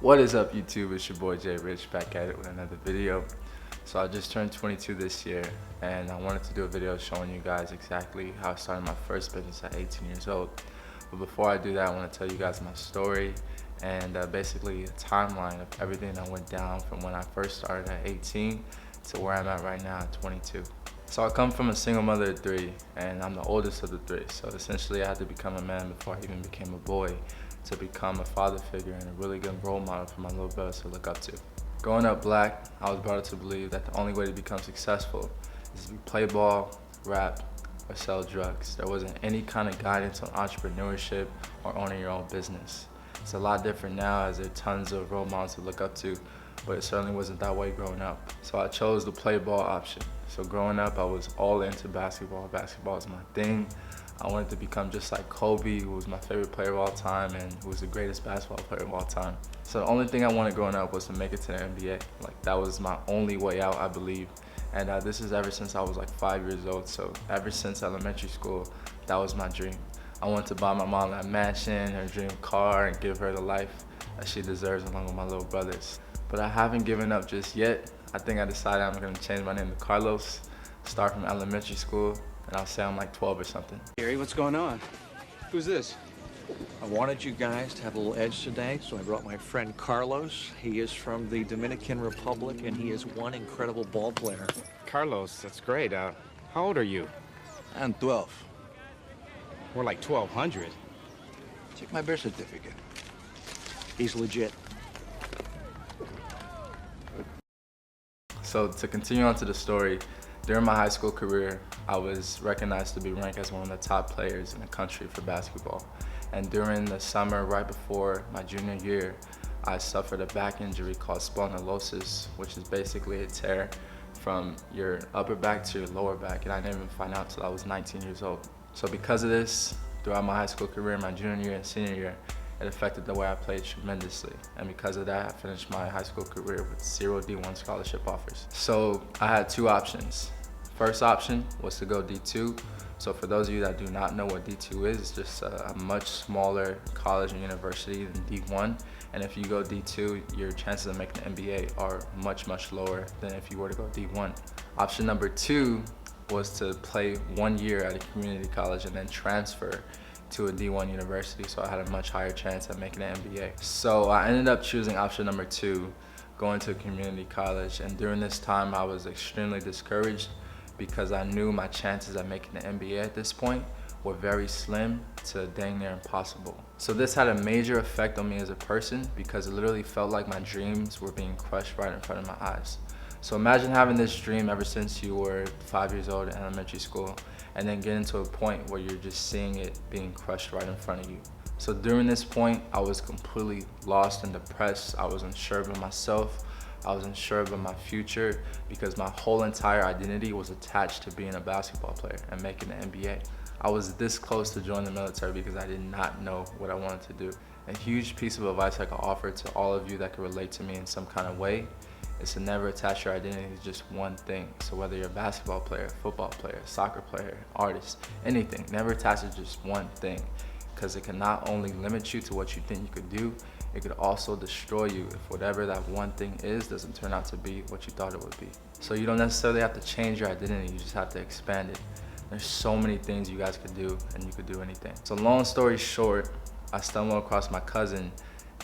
What is up, YouTube? It's your boy Jay Rich back at it with another video. So I just turned 22 this year, and I wanted to do a video showing you guys exactly how I started my first business at 18 years old. But before I do that, I want to tell you guys my story and basically a timeline of everything that went down from when I first started at 18 to where I'm at right now at 22. So I come from a single mother of three, and I'm the oldest of the three. So essentially I had to become a man before I even became a boy to become a father figure and a really good role model for my little brothers to look up to. Growing up black, I was brought up to believe that the only way to become successful is to play ball, rap, or sell drugs. There wasn't any kind of guidance on entrepreneurship or owning your own business. It's a lot different now as there are tons of role models to look up to, but it certainly wasn't that way growing up. So I chose the play ball option. So growing up, I was all into basketball. Basketball is my thing. I wanted to become just like Kobe, who was my favorite player of all time and who was the greatest basketball player of all time. So the only thing I wanted growing up was to make it to the NBA. Like, that was my only way out, I believe. And this is ever since I was like 5 years old. So ever since elementary school, that was my dream. I wanted to buy my mom that mansion, her dream car, and give her the life that she deserves along with my little brothers. But I haven't given up just yet. I think I decided I'm gonna change my name to Carlos, start from elementary school, and I'll say I'm like 12 or something. Gary, what's going on? Who's this? I wanted you guys to have a little edge today, so I brought my friend Carlos. He is from the Dominican Republic, and he is one incredible ball player. Carlos, that's great. How old are you? I'm 12. We're like 1,200. Check my birth certificate. He's legit. So to continue on to the story, during my high school career, I was recognized to be ranked as one of the top players in the country for basketball. And during the summer, right before my junior year, I suffered a back injury called spondylosis, which is basically a tear from your upper back to your lower back, and I didn't even find out until I was 19 years old. So because of this, throughout my high school career, my junior year and senior year, it affected the way I played tremendously. And because of that, I finished my high school career with 0 D1 scholarship offers. So I had two options. First option was to go D2. So for those of you that do not know what D2 is, it's just a much smaller college and university than D1. And if you go D2, your chances of making the NBA are much, much lower than if you were to go D1. Option number two was to play 1 year at a community college and then transfer to a D1 university, so I had a much higher chance at making an NBA. So I ended up choosing option number two, going to a community college, and during this time I was extremely discouraged because I knew my chances at making the NBA at this point were very slim to dang near impossible. So this had a major effect on me as a person because it literally felt like my dreams were being crushed right in front of my eyes. So imagine having this dream ever since you were 5 years old in elementary school, and then getting to a point where you're just seeing it being crushed right in front of you. So during this point, I was completely lost and depressed. I was unsure of myself. I was unsure of my future because my whole entire identity was attached to being a basketball player and making the NBA. I was this close to joining the military because I did not know what I wanted to do. A huge piece of advice I could offer to all of you that could relate to me in some kind of way is to never attach your identity to just one thing. So whether you're a basketball player, football player, soccer player, artist, anything, never attach it to just one thing, because it can not only limit you to what you think you could do, it could also destroy you if whatever that one thing is doesn't turn out to be what you thought it would be. So you don't necessarily have to change your identity, you just have to expand it. There's so many things you guys could do, and you could do anything. So long story short, I stumbled across my cousin,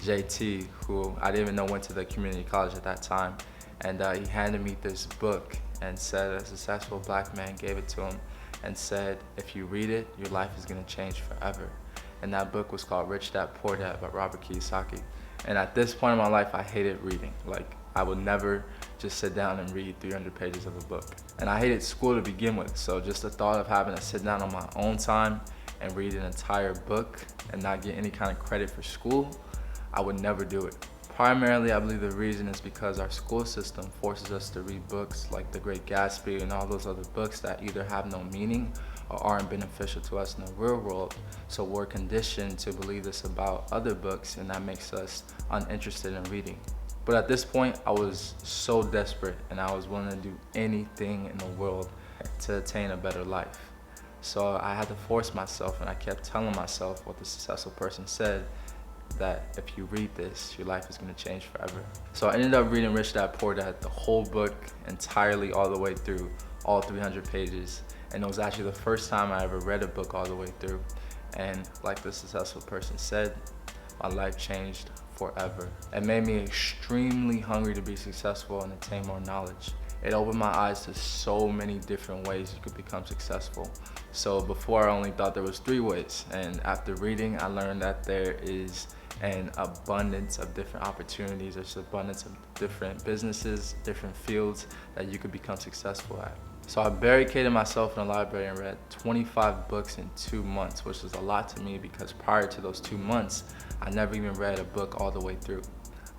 JT, who I didn't even know went to the community college at that time, and he handed me this book and said a successful black man gave it to him and said, if you read it, your life is gonna change forever. And that book was called Rich Dad Poor Dad by Robert Kiyosaki. And at this point in my life, I hated reading. Like, I would never just sit down and read 300 pages of a book. And I hated school to begin with, so just the thought of having to sit down on my own time and read an entire book and not get any kind of credit for school, I would never do it. Primarily, I believe the reason is because our school system forces us to read books like The Great Gatsby and all those other books that either have no meaning or aren't beneficial to us in the real world. So we're conditioned to believe this about other books, and that makes us uninterested in reading. But at this point, I was so desperate and I was willing to do anything in the world to attain a better life. So I had to force myself, and I kept telling myself what the successful person said, that if you read this, your life is gonna change forever. So I ended up reading Rich Dad Poor Dad, the whole book entirely, all the way through, all 300 pages. And it was actually the first time I ever read a book all the way through. And like the successful person said, my life changed forever. It made me extremely hungry to be successful and attain more knowledge. It opened my eyes to so many different ways you could become successful. So before I only thought there was 3 ways, and after reading I learned that there is an abundance of different opportunities. There's an abundance of different businesses, different fields that you could become successful at. So I barricaded myself in a library and read 25 books in 2 months, which is a lot to me because prior to those 2 months, I never even read a book all the way through.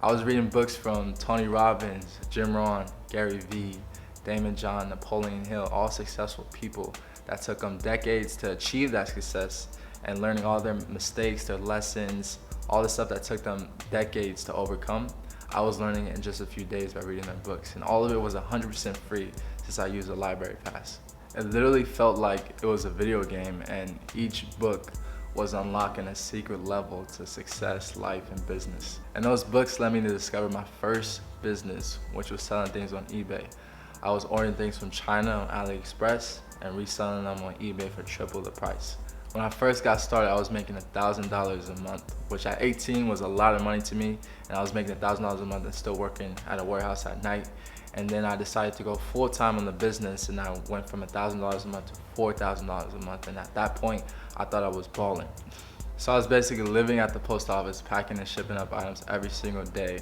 I was reading books from Tony Robbins, Jim Rohn, Gary Vee, Damon John, Napoleon Hill, all successful people that took them decades to achieve that success, and learning all their mistakes, their lessons, all the stuff that took them decades to overcome. I was learning in just a few days by reading their books, and all of it was 100% free since I used a library pass. It literally felt like it was a video game, and each book was unlocking a secret level to success, life, and business. And those books led me to discover my first business, which was selling things on eBay. I was ordering things from China on Aliexpress and reselling them on eBay for triple the price. When I first got started, I was making $1,000 a month, which at 18 was a lot of money to me, and I was making $1,000 a month and still working at a warehouse at night. And then I decided to go full-time on the business, and I went from $1,000 a month to $4,000 a month, and at that point, I thought I was balling. So I was basically living at the post office, packing and shipping up items every single day.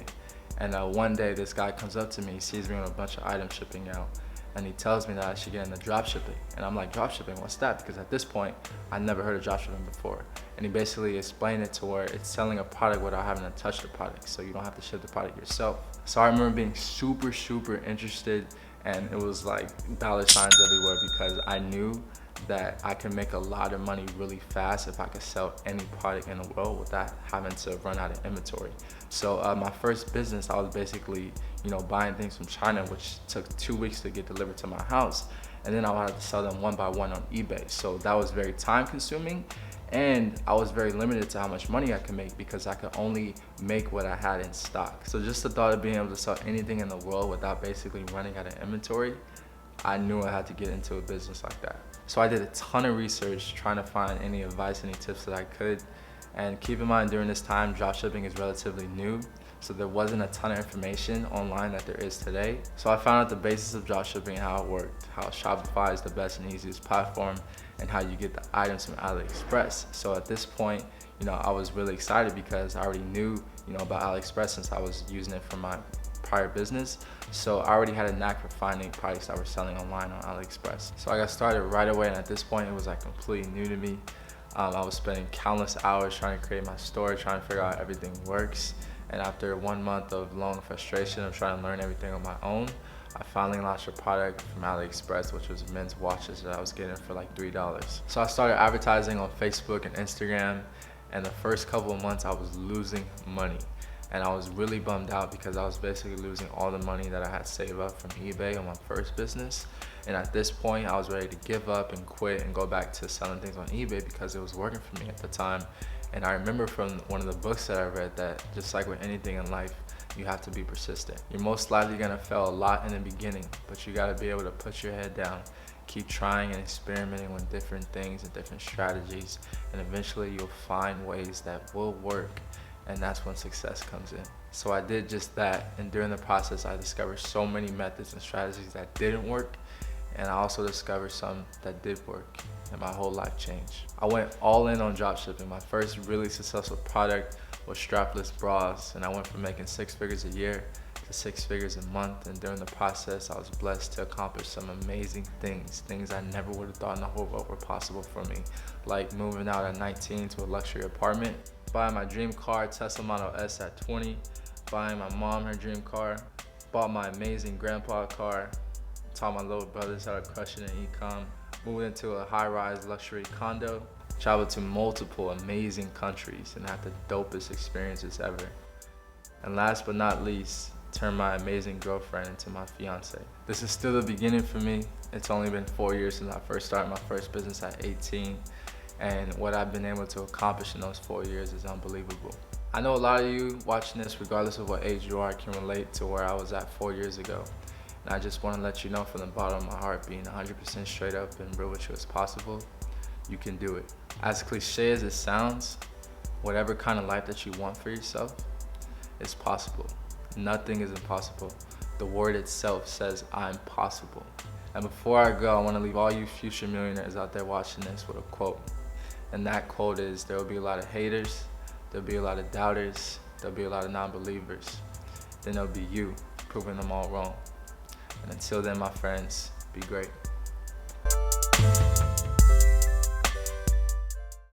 And one day, this guy comes up to me, sees me with a bunch of items shipping out, and he tells me that I should get into dropshipping. And I'm like, dropshipping, what's that? Because at this point, I never heard of dropshipping before. And he basically explained it to where it's selling a product without having to touch the product, so you don't have to ship the product yourself. So I remember being super interested, and it was like dollar signs everywhere because I knew that I could make a lot of money really fast if I could sell any product in the world without having to run out of inventory. So my first business, I was basically, buying things from China, which took 2 weeks to get delivered to my house. And then I would have to sell them one by one on eBay. So that was very time consuming. And I was very limited to how much money I could make because I could only make what I had in stock. So just the thought of being able to sell anything in the world without basically running out of inventory, I knew I had to get into a business like that. So I did a ton of research trying to find any advice, any tips that I could. And keep in mind, during this time, dropshipping is relatively new, so there wasn't a ton of information online that there is today. So I found out the basis of dropshipping, how it worked, how Shopify is the best and easiest platform, and how you get the items from Aliexpress. So at this point, I was really excited because I already knew, about Aliexpress since I was using it for my prior business. So I already had a knack for finding products that were selling online on Aliexpress. So I got started right away, and at this point, it was like completely new to me. I was spending countless hours trying to create my store, trying to figure out how everything works. And after 1 month of long frustration of trying to learn everything on my own, I finally launched a product from Aliexpress, which was men's watches that I was getting for like $3. So I started advertising on Facebook and Instagram, and the first couple of months I was losing money. And I was really bummed out because I was basically losing all the money that I had saved up from eBay on my first business. And at this point, I was ready to give up and quit and go back to selling things on eBay because it was working for me at the time. And I remember from one of the books that I read that just like with anything in life, you have to be persistent. You're most likely gonna fail a lot in the beginning, but you gotta be able to put your head down, keep trying and experimenting with different things and different strategies, and eventually you'll find ways that will work, and that's when success comes in. So I did just that, and during the process I discovered so many methods and strategies that didn't work, and I also discovered some that did work, and my whole life changed. I went all in on dropshipping. My first really successful product was strapless bras, and I went from making 6 figures a year to 6 figures a month, and during the process I was blessed to accomplish some amazing things I never would have thought in the whole world were possible for me, like moving out at 19 to a luxury apartment, buying my dream car, Tesla Model S at 20, buying my mom her dream car, bought my amazing grandpa car, taught my little brothers how to crush it in Ecom, moved into a high-rise luxury condo, traveled to multiple amazing countries and had the dopest experiences ever. And last but not least, turned my amazing girlfriend into my fiance. This is still the beginning for me. It's only been 4 years since I first started my first business at 18. And what I've been able to accomplish in those 4 years is unbelievable. I know a lot of you watching this, regardless of what age you are, can relate to where I was at 4 years ago. And I just want to let you know from the bottom of my heart, being 100% straight up and real with you as possible, you can do it. As cliche as it sounds, whatever kind of life that you want for yourself is possible. Nothing is impossible. The word itself says, I'm possible. And before I go, I want to leave all you future millionaires out there watching this with a quote. And that quote is, there will be a lot of haters, there'll be a lot of doubters, there'll be a lot of non-believers. Then there'll be you, proving them all wrong. And until then, my friends, be great.